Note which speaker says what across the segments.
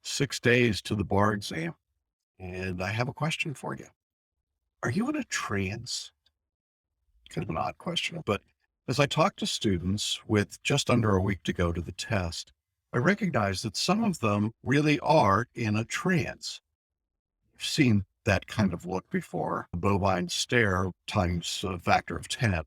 Speaker 1: 6 days to the bar exam, and I have a question for you. Are you in a trance? Kind of an odd question, but as I talk to students with just under a week to go to the test, I recognize that some of them really are in a trance. You've seen that kind of look before, a bovine stare times a factor of 10.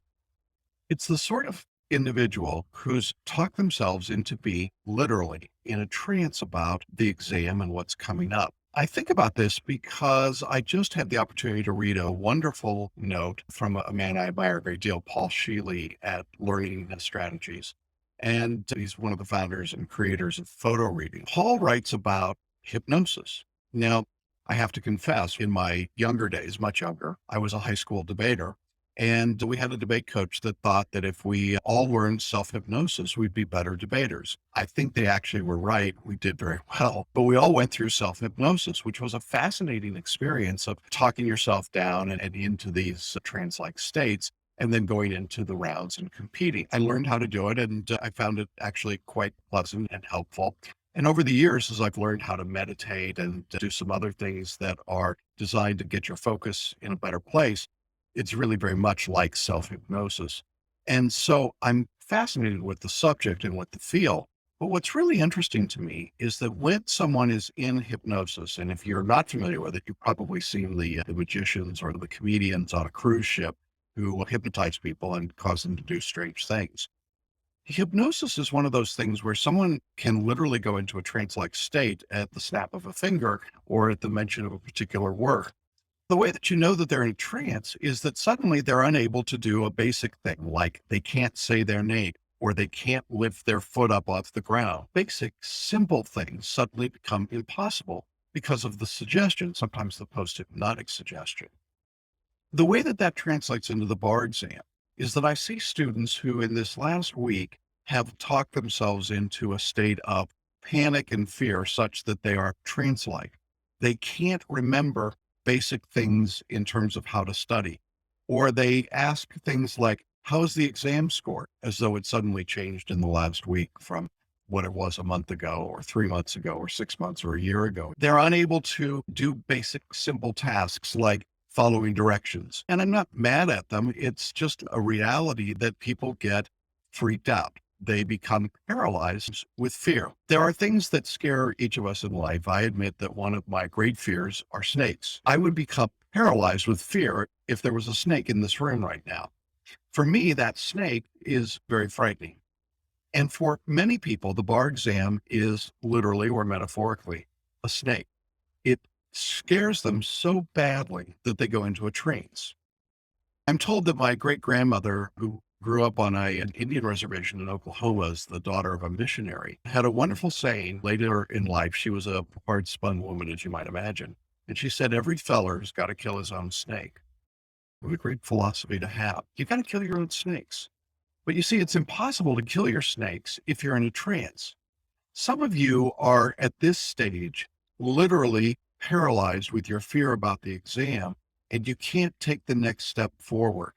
Speaker 1: It's the sort of individual who's talked themselves into being literally in a trance about the exam and what's coming up. I think about this because I just had the opportunity to read a wonderful note from a man I admire a great deal, Paul Sheely at Learning Strategies. And he's one of the founders and creators of photo reading. Paul writes about hypnosis. Now, I have to confess, in my younger days, much younger, I was a high school debater. And we had a debate coach that thought that if we all learned self-hypnosis, we'd be better debaters. I think they actually were right. We did very well, but we all went through self-hypnosis, which was a fascinating experience of talking yourself down and into these trance-like states, and then going into the rounds and competing. I learned how to do it, and I found it actually quite pleasant and helpful. And over the years, as I've learned how to meditate and do some other things that are designed to get your focus in a better place, it's really very much like self-hypnosis. And so I'm fascinated with the subject and with the field. But what's really interesting to me is that when someone is in hypnosis, and if you're not familiar with it, you've probably seen the magicians or the comedians on a cruise ship who will hypnotize people and cause them to do strange things. Hypnosis is one of those things where someone can literally go into a trance-like state at the snap of a finger or at the mention of a particular word. The way that you know that they're in a trance is that suddenly they're unable to do a basic thing, like they can't say their name or they can't lift their foot up off the ground. Basic, simple things suddenly become impossible because of the suggestion, sometimes the post-hypnotic suggestion. The way that that translates into the bar exam is that I see students who in this last week have talked themselves into a state of panic and fear such that they are trance-like. They can't remember basic things in terms of how to study, or they ask things like, how's the exam score? As though it suddenly changed in the last week from what it was a month ago or 3 months ago or 6 months or a year ago. They're unable to do basic, simple tasks like following directions. And I'm not mad at them. It's just a reality that people get freaked out. They become paralyzed with fear. There are things that scare each of us in life. I admit that one of my great fears are snakes. I would become paralyzed with fear if there was a snake in this room right now. For me, that snake is very frightening. And for many people, the bar exam is literally or metaphorically a snake. It scares them so badly that they go into a trance. I'm told that my great grandmother, who grew up on an Indian reservation in Oklahoma as the daughter of a missionary, had a wonderful saying later in life. She was a hard spun woman, as you might imagine. And she said, every feller's got to kill his own snake. What a great philosophy to have. You got to kill your own snakes. But you see, it's impossible to kill your snakes if you're in a trance. Some of you are at this stage literally paralyzed with your fear about the exam, and you can't take the next step forward.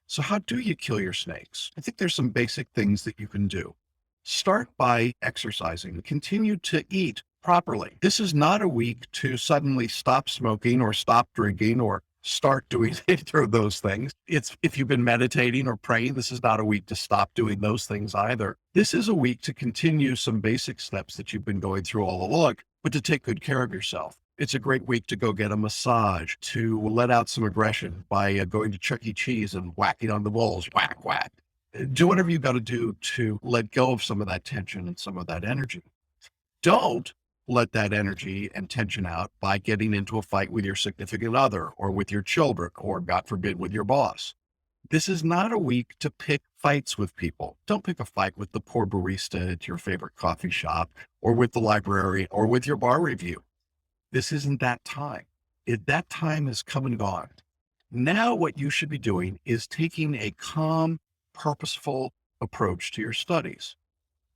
Speaker 1: So how do you kill your snakes? I think there's some basic things that you can do. Start by exercising. Continue to eat properly. This is not a week to suddenly stop smoking or stop drinking or start doing either of those things. It's if you've been meditating or praying, this is not a week to stop doing those things either. This is a week to continue some basic steps that you've been going through all along, but to take good care of yourself. It's a great week to go get a massage, to let out some aggression by going to Chuck E. Cheese and whacking on the balls, whack, whack. Do whatever you got to do to let go of some of that tension and some of that energy. Don't let that energy and tension out by getting into a fight with your significant other or with your children or, God forbid, with your boss. This is not a week to pick fights with people. Don't pick a fight with the poor barista at your favorite coffee shop or with the librarian or with your bar review. This isn't that time. That time is come and gone. Now what you should be doing is taking a calm, purposeful approach to your studies.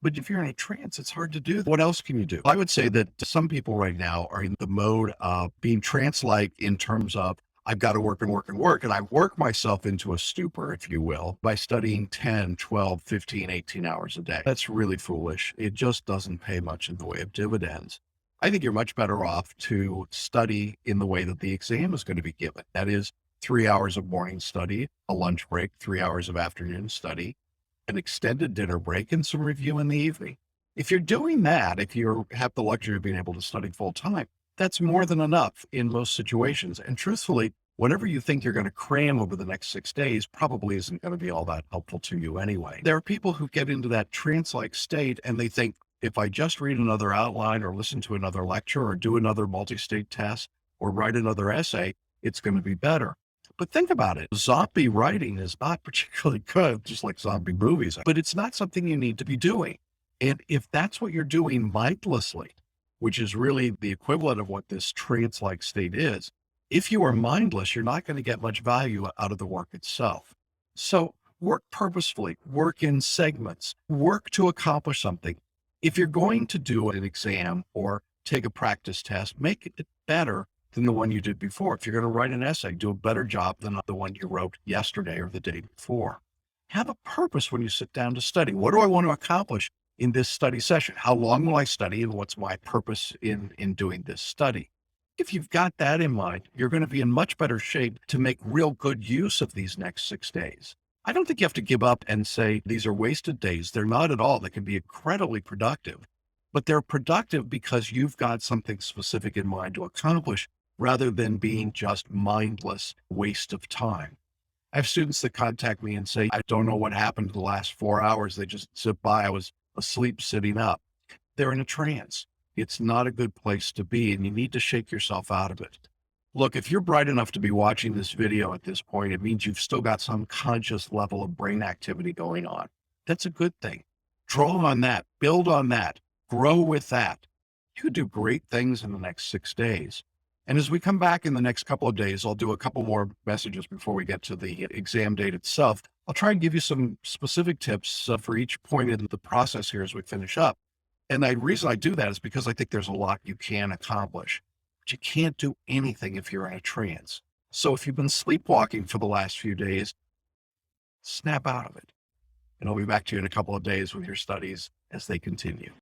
Speaker 1: But if you're in a trance, it's hard to do. What else can you do? I would say that some people right now are in the mode of being trance-like in terms of, I've got to work and work and work. And I work myself into a stupor, if you will, by studying 10, 12, 15, 18 hours a day. That's really foolish. It just doesn't pay much in the way of dividends. I think you're much better off to study in the way that the exam is going to be given. That is 3 hours of morning study, a lunch break, 3 hours of afternoon study, an extended dinner break, and some review in the evening. If you're doing that, if you have the luxury of being able to study full time, that's more than enough in most situations. And truthfully, whatever you think you're going to cram over the next 6 days probably isn't going to be all that helpful to you anyway. There are people who get into that trance like state and they think, if I just read another outline or listen to another lecture or do another multi state test or write another essay, it's going to be better. But think about it. Zombie writing is not particularly good, just like zombie movies, but it's not something you need to be doing. And if that's what you're doing mindlessly, which is really the equivalent of what this trance like state is, if you are mindless, you're not going to get much value out of the work itself. So work purposefully, work in segments, work to accomplish something. If you're going to do an exam or take a practice test, make it better than the one you did before. If you're going to write an essay, do a better job than the one you wrote yesterday or the day before. Have a purpose when you sit down to study. What do I want to accomplish in this study session? How long will I study and what's my purpose in doing this study? If you've got that in mind, you're going to be in much better shape to make real good use of these next 6 days. I don't think you have to give up and say these are wasted days. They're not at all. They can be incredibly productive, but they're productive because you've got something specific in mind to accomplish rather than being just mindless waste of time. I have students that contact me and say, I don't know what happened the last 4 hours. They just sit by. I was asleep sitting up. They're in a trance. It's not a good place to be, and you need to shake yourself out of it. Look, if you're bright enough to be watching this video at this point, it means you've still got some conscious level of brain activity going on. That's a good thing. Draw on that, build on that, grow with that. You could do great things in the next 6 days. And as we come back in the next couple of days, I'll do a couple more messages before we get to the exam date itself. I'll try and give you some specific tips for each point in the process here as we finish up. And the reason I do that is because I think there's a lot you can accomplish, but you can't do anything if you're in a trance. So if you've been sleepwalking for the last few days, snap out of it. And I'll be back to you in a couple of days with your studies as they continue.